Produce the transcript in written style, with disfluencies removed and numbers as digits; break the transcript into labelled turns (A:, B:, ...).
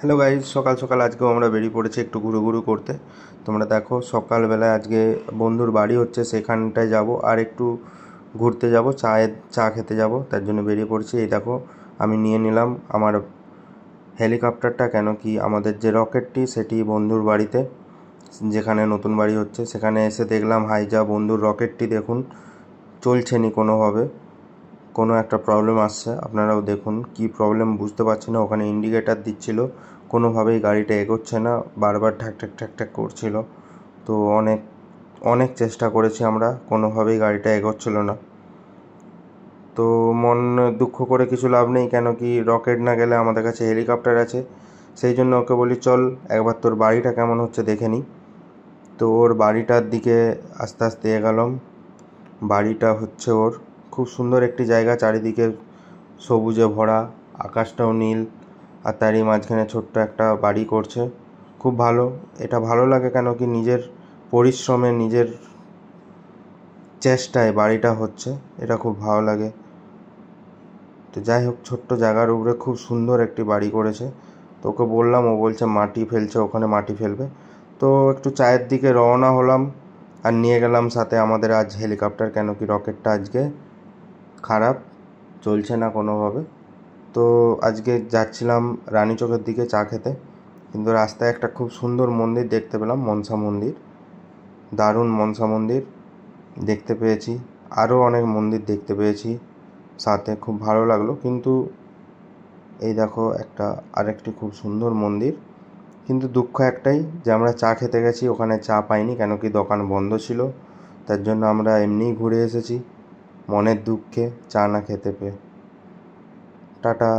A: Hello guys, সকাল সকাল আজকেও আমরা বেরিয়ে পড়েছি একটু ঘুরু করতে। তোমরা দেখো, সকালবেলায় আজকে বন্ধুর বাড়ি হচ্ছে, সেখানটায় যাব আর একটু ঘুরতে যাব, চা খেতে যাব, তার জন্য বেরিয়ে পড়েছি। এই দেখো, আমি নিয়ে নিলাম আমার হেলিকপ্টারটা, কেন কি আমাদের যে রকেটটি সেটি বন্ধুর বাড়িতে, যেখানে নতুন বাড়ি হচ্ছে, সেখানে এসে দেখলাম হাইজা বন্ধুর রকেটটি দেখুন চলছে নি কোনোভাবে, কোনো একটা প্রবলেম আসছে। আপনারাও দেখুন কি প্রবলেম বুঝতে পারছি না। ওখানে ইন্ডিকেটার দিচ্ছিল, কোনোভাবেই গাড়িটা এগোচ্ছে না, বারবার ঠ্যাক ঠ্যাক ঠ্যাক ঠ্যাক করছিল। তো অনেক অনেক চেষ্টা করেছি আমরা, কোনোভাবেই গাড়িটা এগোচ্ছিল না। তো মন দুঃখ করে কিছু লাভ নেই, কেন কি রকেট না গেলে আমাদের কাছে হেলিকপ্টার আছে। সেই জন্য ওকে বলি, চল একবার তোর বাড়িটা কেমন হচ্ছে দেখে নিই। তো ওর বাড়িটার দিকে আস্তে আস্তে এগোলাম। বাড়িটা হচ্ছে ওর খুব সুন্দর একটি জায়গা, চারিদিকে সবুজে ভরা, আকাশটাও নীল, আর তারই মাঝখানে ছোট্ট একটা বাড়ি করছে। খুব ভালো, এটা ভালো লাগে, কেন কি নিজের পরিশ্রমে, নিজের চেষ্টায় বাড়িটা হচ্ছে, এটা খুব ভালো লাগে। তো যাই হোক, ছোট্ট জায়গার উপরে খুব সুন্দর একটি বাড়ি করেছে। তো ওকে বললাম, ও বলছে মাটি ফেলছে, ওখানে মাটি ফেলবে। তো একটু চায়ের দিকে রওনা হলাম, আর নিয়ে গেলাম সাথে আমাদের আজ হেলিকপ্টার, কেন কি রকেটটা আজকে খারাপ, চলছে না কোনোভাবে। তো আজকে যাচ্ছিলাম রানীচকের দিকে চা খেতে, কিন্তু রাস্তায় একটা খুব সুন্দর মন্দির দেখতে পেলাম, মনসা মন্দির, দারুণ মনসা মন্দির দেখতে পেয়েছি। আরও অনেক মন্দির দেখতে পেয়েছি সাথে, খুব ভালো লাগলো। কিন্তু এই দেখো একটা আরেকটি খুব সুন্দর মন্দির, কিন্তু দুঃখ একটাই যে আমরা চা খেতে গেছি, ওখানে চা পাইনি, কেন কি দোকান বন্ধ ছিল। তার জন্য আমরা এমনিই ঘুরে এসেছি, মনের দুঃখে চা না খেতে পেয়ে। টাটা।